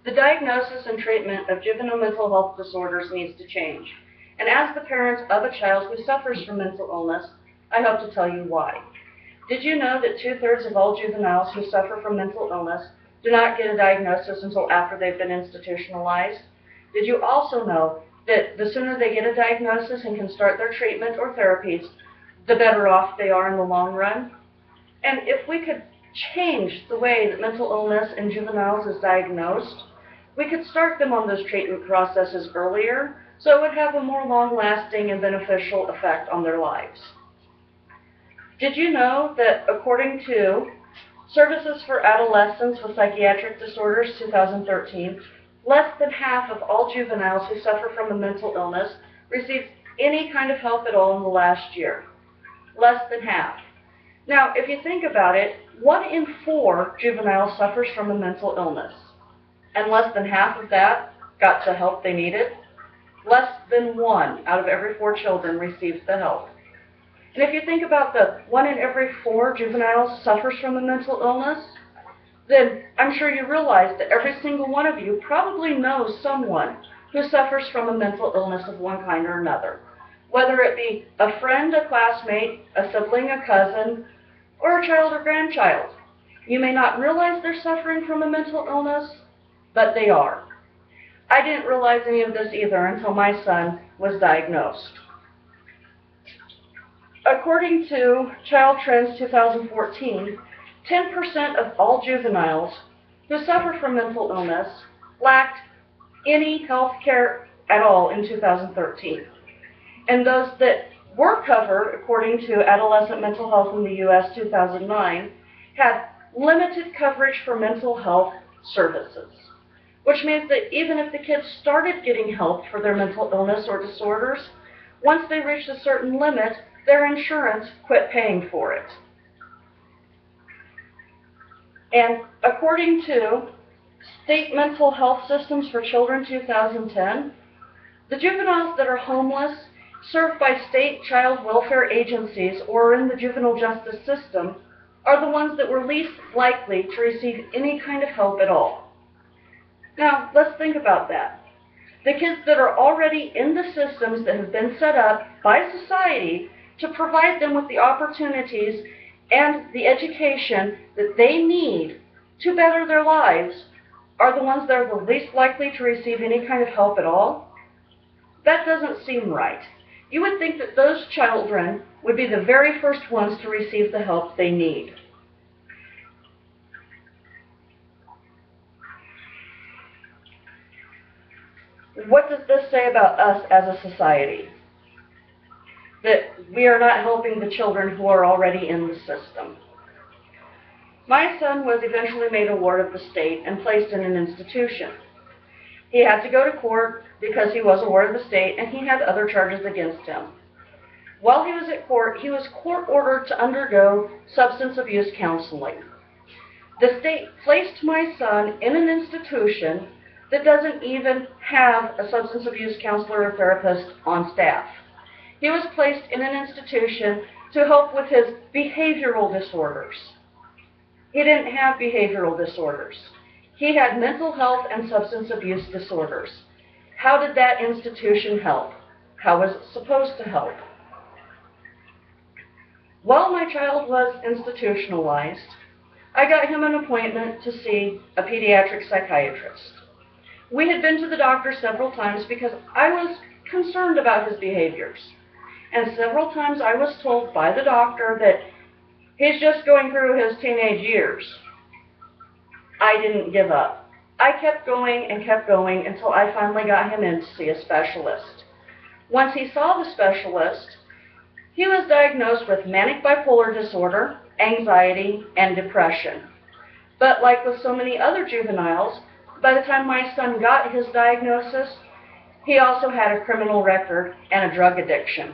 The diagnosis and treatment of juvenile mental health disorders needs to change. And as the parent of a child who suffers from mental illness, I hope to tell you why. Did you know that 2/3 of all juveniles who suffer from mental illness do not get a diagnosis until after they've been institutionalized? Did you also know that the sooner they get a diagnosis and can start their treatment or therapies, the better off they are in the long run? And if we could change the way that mental illness in juveniles is diagnosed, we could start them on those treatment processes earlier, so it would have a more long-lasting and beneficial effect on their lives. Did you know that according to Services for Adolescents with Psychiatric Disorders 2013, less than half of all juveniles who suffer from a mental illness received any kind of help at all in the last year? Less than half. Now, if you think about it, 1 in 4 juveniles suffers from a mental illness, and less than half of that got the help they needed. Less than 1 out of every 4 children receives the help. And if you think about the 1 in every 4 juveniles suffers from a mental illness, then I'm sure you realize that every single one of you probably knows someone who suffers from a mental illness of one kind or another, whether it be a friend, a classmate, a sibling, a cousin, or a child or grandchild. You may not realize they're suffering from a mental illness, but they are. I didn't realize any of this either until my son was diagnosed. According to Child Trends 2014, 10% of all juveniles who suffer from mental illness lacked any health care at all in 2013. And those that were covered, according to Adolescent Mental Health in the U.S. 2009, had limited coverage for mental health services, which means that even if the kids started getting help for their mental illness or disorders, once they reached a certain limit, their insurance quit paying for it. And according to State Mental Health Systems for Children 2010, the juveniles that are homeless, served by state child welfare agencies or in the juvenile justice system, are the ones that were least likely to receive any kind of help at all. Now, let's think about that. The kids that are already in the systems that have been set up by society to provide them with the opportunities and the education that they need to better their lives are the ones that are the least likely to receive any kind of help at all? That doesn't seem right. You would think that those children would be the very first ones to receive the help they need. What does this say about us as a society? That we are not helping the children who are already in the system. My son was eventually made a ward of the state and placed in an institution. He had to go to court because he was a ward of the state and he had other charges against him. While he was at court, he was court-ordered to undergo substance abuse counseling. The state placed my son in an institution that doesn't even have a substance abuse counselor or therapist on staff. He was placed in an institution to help with his behavioral disorders. He didn't have behavioral disorders. He had mental health and substance abuse disorders. How did that institution help? How was it supposed to help? While my child was institutionalized, I got him an appointment to see a pediatric psychiatrist. We had been to the doctor several times because I was concerned about his behaviors. And several times I was told by the doctor that he's just going through his teenage years. I didn't give up. I kept going until I finally got him in to see a specialist. Once he saw the specialist, he was diagnosed with manic bipolar disorder, anxiety, and depression. But like with so many other juveniles, by the time my son got his diagnosis, he also had a criminal record and a drug addiction.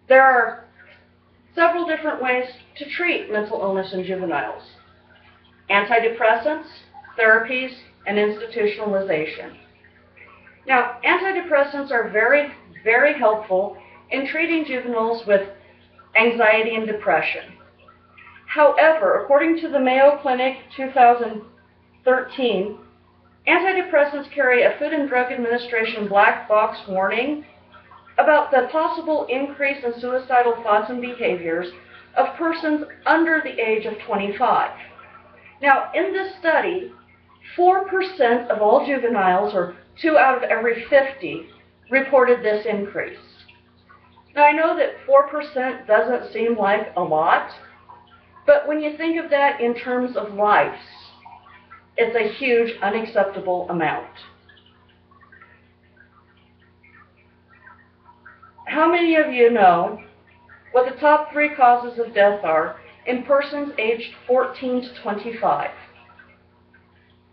There are several different ways to treat mental illness in juveniles: antidepressants, therapies, and institutionalization. Now, antidepressants are very, very helpful in treating juveniles with anxiety and depression. However, according to the Mayo Clinic 2000 13, antidepressants carry a Food and Drug Administration black box warning about the possible increase in suicidal thoughts and behaviors of persons under the age of 25. Now, in this study, 4% of all juveniles, or 2 out of every 50, reported this increase. Now, I know that 4% doesn't seem like a lot, but when you think of that in terms of lives, it's a huge, unacceptable amount. How many of you know what the top 3 causes of death are in persons aged 14 to 25?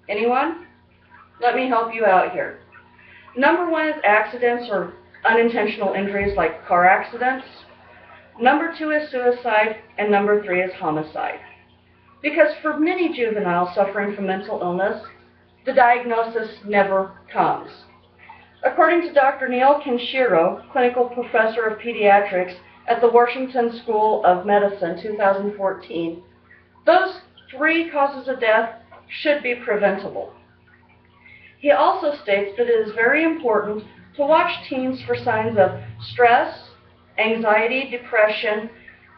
Anyone? Let me help you out here. Number 1 is accidents or unintentional injuries like car accidents. Number 2 is suicide, and number 3 is homicide. Because for many juveniles suffering from mental illness, the diagnosis never comes. According to Dr. Neil Kaneshiro, Clinical Professor of Pediatrics at the Washington School of Medicine, 2014, those 3 causes of death should be preventable. He also states that it is very important to watch teens for signs of stress, anxiety, depression,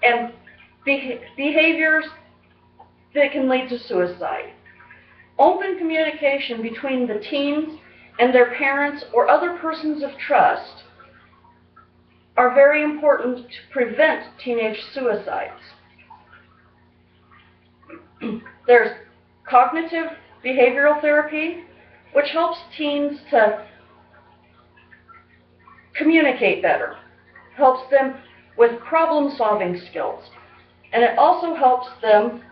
and behaviors that can lead to suicide. Open communication between the teens and their parents or other persons of trust are very important to prevent teenage suicides. There's cognitive behavioral therapy, which helps teens to communicate better, helps them with problem-solving skills, and it also helps them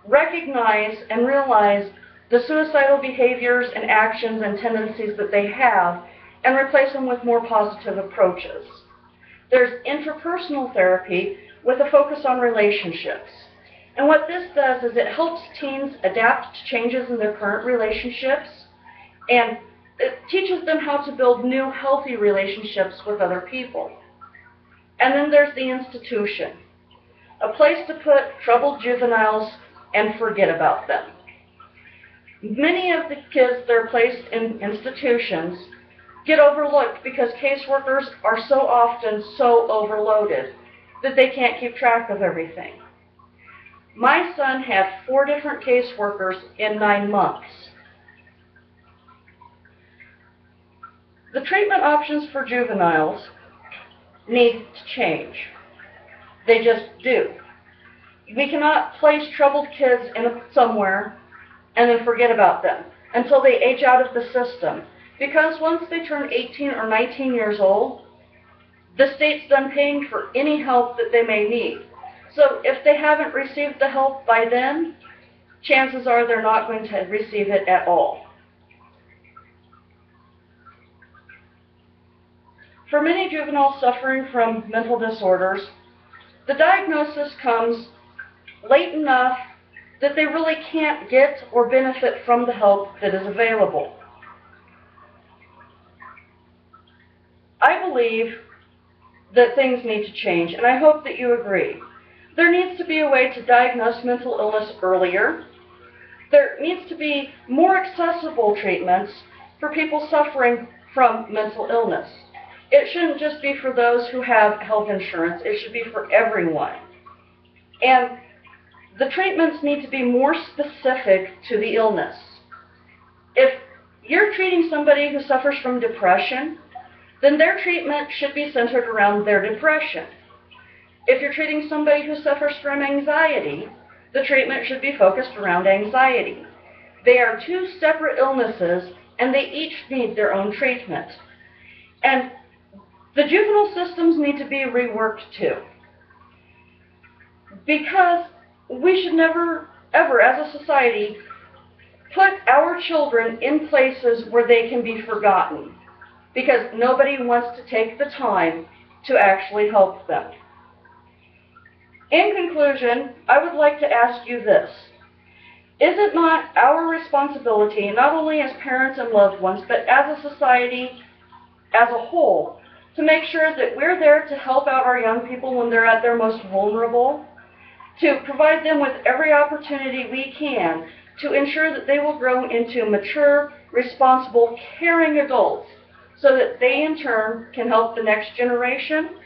recognize and realize the suicidal behaviors and actions and tendencies that they have and replace them with more positive approaches. There's interpersonal therapy with a focus on relationships. And what this does is it helps teens adapt to changes in their current relationships, and it teaches them how to build new, healthy relationships with other people. And then there's the institution, a place to put troubled juveniles and forget about them. Many of the kids that are placed in institutions get overlooked because caseworkers are so often so overloaded that they can't keep track of everything. My son had 4 different caseworkers in 9 months. The treatment options for juveniles need to change. They just do. We cannot place troubled kids in somewhere and then forget about them until they age out of the system. Because once they turn 18 or 19 years old, the state's done paying for any help that they may need. So if they haven't received the help by then, chances are they're not going to receive it at all. For many juveniles suffering from mental disorders, the diagnosis comes late enough that they really can't get or benefit from the help that is available. I believe that things need to change, and I hope that you agree. There needs to be a way to diagnose mental illness earlier. There needs to be more accessible treatments for people suffering from mental illness. It shouldn't just be for those who have health insurance. It should be for everyone. And the treatments need to be more specific to the illness. If you're treating somebody who suffers from depression, then their treatment should be centered around their depression. If you're treating somebody who suffers from anxiety, the treatment should be focused around anxiety. They are 2 separate illnesses, and they each need their own treatment. And the juvenile systems need to be reworked too. Because we should never, ever, as a society, put our children in places where they can be forgotten. Because nobody wants to take the time to actually help them. In conclusion, I would like to ask you this. Is it not our responsibility, not only as parents and loved ones, but as a society as a whole, to make sure that we're there to help out our young people when they're at their most vulnerable, to provide them with every opportunity we can to ensure that they will grow into mature, responsible, caring adults so that they in turn can help the next generation